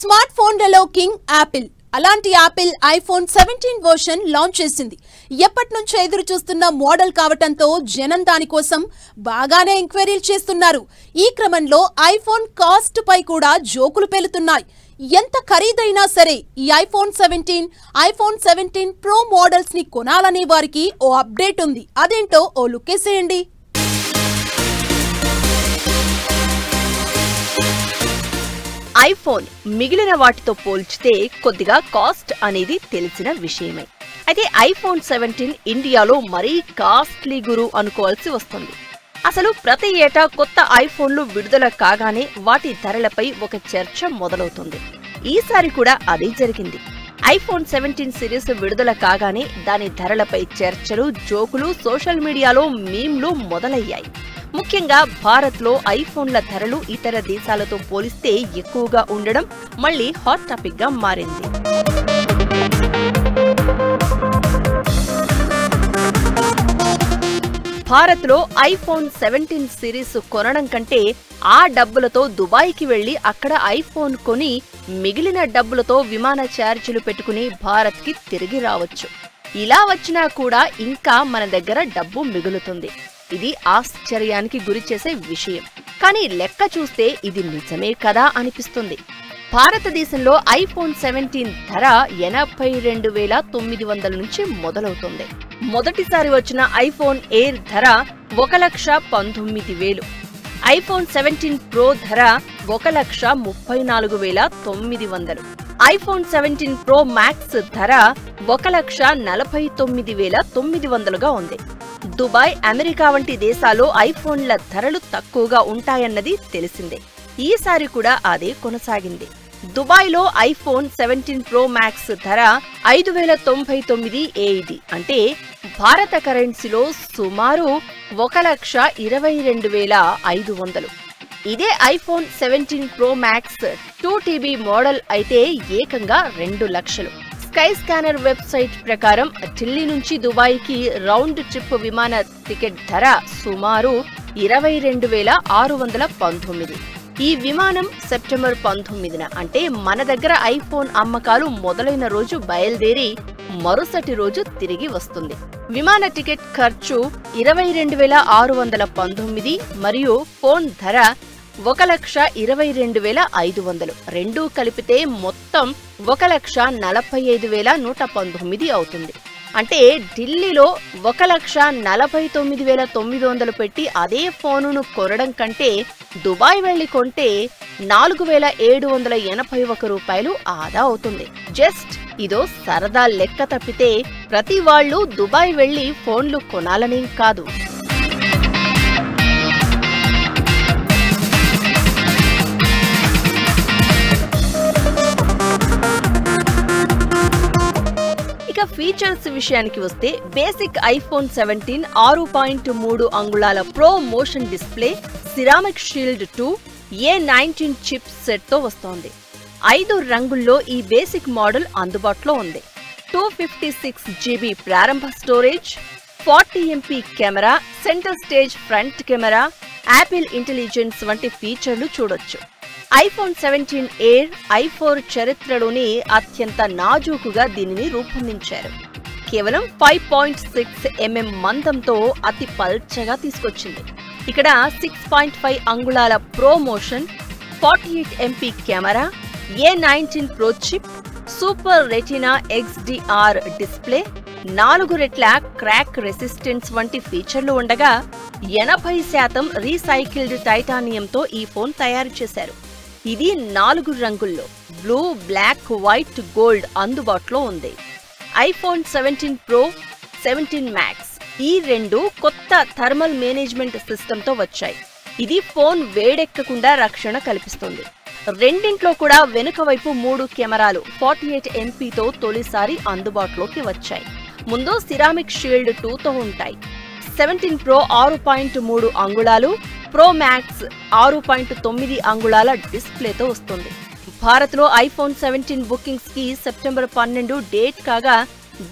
Smart ఫోన్లలో king Apple. అలాంటి Apple iPhone 17 version launch చేసింది. ఎప్పటినుంచో ఎదురు చూస్తున్న మోడల్ కావటంతో జనం దాని కోసం బాగానే ఎంక్వైరీలు చేస్తున్నారు. ఈ క్రమంలో ఐఫోన్ కాస్ట్ పై కూడా జోకులు పేలుతున్నాయి. ఎంత ఖరీదైనా సరే ఈ ఐఫోన్ 17 ప్రో మోడల్స్ ని కొనాలనే వారికి ఓ అప్డేట్ ఉంది. అదేంటో ఓ లుక్కేసేయండి. ఐఫోన్ మిగిలిన వాటితో పోల్చితే కొద్దిగా కాస్ట్ అనేది తెలిసిన విషయమే. అయితే ఐఫోన్ 17 ఇండియాలో మరీ కాస్ట్లీ గురు అనుకోవాల్సి వస్తుంది. అసలు ప్రతి ఏటా కొత్త ఐఫోన్లు విడుదల కాగానే వాటి ధరలపై ఒక చర్చ మొదలవుతుంది. ఈసారి కూడా అదే జరిగింది. ఐఫోన్ 17 సిరీస్ విడుదల కాగానే దాని ధరలపై చర్చలు, జోకులు సోషల్ మీడియాలో మీమ్లు మొదలయ్యాయి. ముఖ్యంగా భారత్లో ఐఫోన్ల ధరలు ఇతర దేశాలతో పోలిస్తే ఎక్కువగా ఉండడం మళ్లీ హాట్ టాపిక్ గా మారింది. భారత్లో ఐఫోన్ 17 సిరీస్ కొనడం కంటే ఆ డబ్బులతో దుబాయ్కి వెళ్లి అక్కడ ఐఫోన్ కొని మిగిలిన డబ్బులతో విమాన ఛార్జీలు పెట్టుకుని భారత్కి తిరిగి రావచ్చు. ఇలా వచ్చినా కూడా ఇంకా మన దగ్గర డబ్బు మిగులుతుంది. ఇది ఆశ్చర్యానికి గురిచేసే విషయం. కానీ లెక్క చూస్తే ఇది నిజమే కదా అనిపిస్తుంది. భారతదేశంలో ఐఫోన్ 17 ధర 82,900 నుంచి మొదలవుతుంది. మొదటిసారి వచ్చిన ఐఫోన్ ఎయిర్ ధర 1,19,000. ఐఫోన్ 17 ప్రో ధర 1,34,900. ఐఫోన్ 17 ప్రో మ్యాక్స్ ధర 1,49,900గా ఉంది. దుబాయ్, అమెరికా వంటి దేశాల్లో ఐఫోన్ల ధరలు తక్కువగా ఉంటాయన్నది తెలిసిందే. ఈసారి కూడా అదే కొనసాగింది. దుబాయ్లో ఐఫోన్ 17 ప్రో మ్యాక్స్ ధర 5,099 AED, అంటే భారత కరెన్సీలో సుమారు 1,22,500. ఇదే iPhone 17 pro max 2TB model అయితే ఏకంగా 2 లక్షలు. స్కై స్కానర్ వెబ్సైట్ ప్రకారం ఢిల్లీ నుంచి దుబాయ్కి రౌండ్ ట్రిప్ విమాన టికెట్ ధర సుమారు 22,619. ఈ విమానం సెప్టెంబర్ 19న, అంటే మన దగ్గర ఐఫోన్ అమ్మకాలు మొదలైన రోజు బయలుదేరి మరుసటి రోజు తిరిగి వస్తుంది. విమాన టికెట్ ఖర్చు 22,619 మరియు ఫోన్ ధర 1,22,500. రెండూ కలిపితే మొత్తం 1,45,119 అవుతుంది. అంటే ఢిల్లీలో 1,49,900 పెట్టి అదే ఫోనును కొనడం కంటే దుబాయ్ వెళ్లి కొంటే 4,781 రూపాయలు ఆదా అవుతుంది. జస్ట్ ఇదో సరదా లెక్క తప్పితే ప్రతి వాళ్ళు దుబాయ్ వెళ్లి ఫోన్లు కొనాలనేం కాదు. ఇక ఫీచర్స్ విషయానికి వస్తే బేసిక్ ఐఫోన్ 17 6.3 అంగుళాల pro motion display, ceramic shield 2, A19 chip set తో వస్తోంది. 5 రంగుల్లో ఈ బేసిక్ మోడల్ అందుబాటులో ఉంది. 256GB ప్రారంభ storage, 40MP camera, centre stage front camera, Apple intelligence వంటి ఫీచర్లు చూడొచ్చు. ఐఫోన్ 17 ఎయిర్ i4 చరిత్రలోనే అత్యంత నాజూకుగా దీనిని రూపొందించారు. కేవలం 5.6mm మందంతో అతి పల్చగా తీసుకొచ్చింది. ఇక్కడ 6.5 అంగుళాల pro motion, 48MP camera, A19 pro chip, super retina XDR display, 4 రెట్ల క్రాక్ రెసిస్టెన్స్ వంటి ఫీచర్లు ఉండగా 80% రీసైకిల్డ్ టైటానియంతో ఈ ఫోన్ తయారు చేశారు. ఇది 4 రంగుల్లో బ్లూ, బ్లాక్, వైట్, గోల్డ్ అందుబాటులో ఉంది. ఐఫోన్ 17 ప్రో, 17 మ్యాక్స్ ఈ రెండు కొత్త థర్మల్ మేనేజ్మెంట్ సిస్టంతో వచ్చాయి. ఇది ఫోన్ వేడెక్కకుండా రక్షణ కల్పిస్తుంది. రెండింట్లో కూడా వెనుక వైపు 3 కెమెరాలు 48MP తో తొలిసారి అందుబాటులోకి వచ్చాయి. ముందు సిరామిక్ షీల్డ్ 2తో ఉంటాయి. 17 ప్రో 6.3 అంగుళాలు, ప్రో మ్యాక్స్ 6.9 అంగుళాల డిస్ప్లేతో వస్తుంది. భారత్లో ఐఫోన్ 17 బుకింగ్స్ కి సెప్టెంబర్ 12 డేట్ కాగా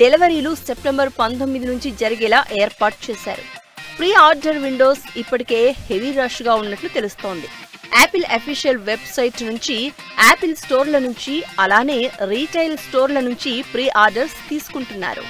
డెలివరీలు సెప్టెంబర్ 19 నుంచి జరిగేలా ఏర్పాటు చేశారు. ప్రీ ఆర్డర్ విండోస్ ఇప్పటికే హెవీ రష్ గా ఉన్నట్లు తెలుస్తోంది. యాపిల్ అఫీషియల్ వెబ్సైట్ నుంచి, యాపిల్ స్టోర్ల నుంచి, అలానే రీటైల్ స్టోర్ల నుంచి ప్రీ ఆర్డర్స్ తీసుకుంటున్నారు.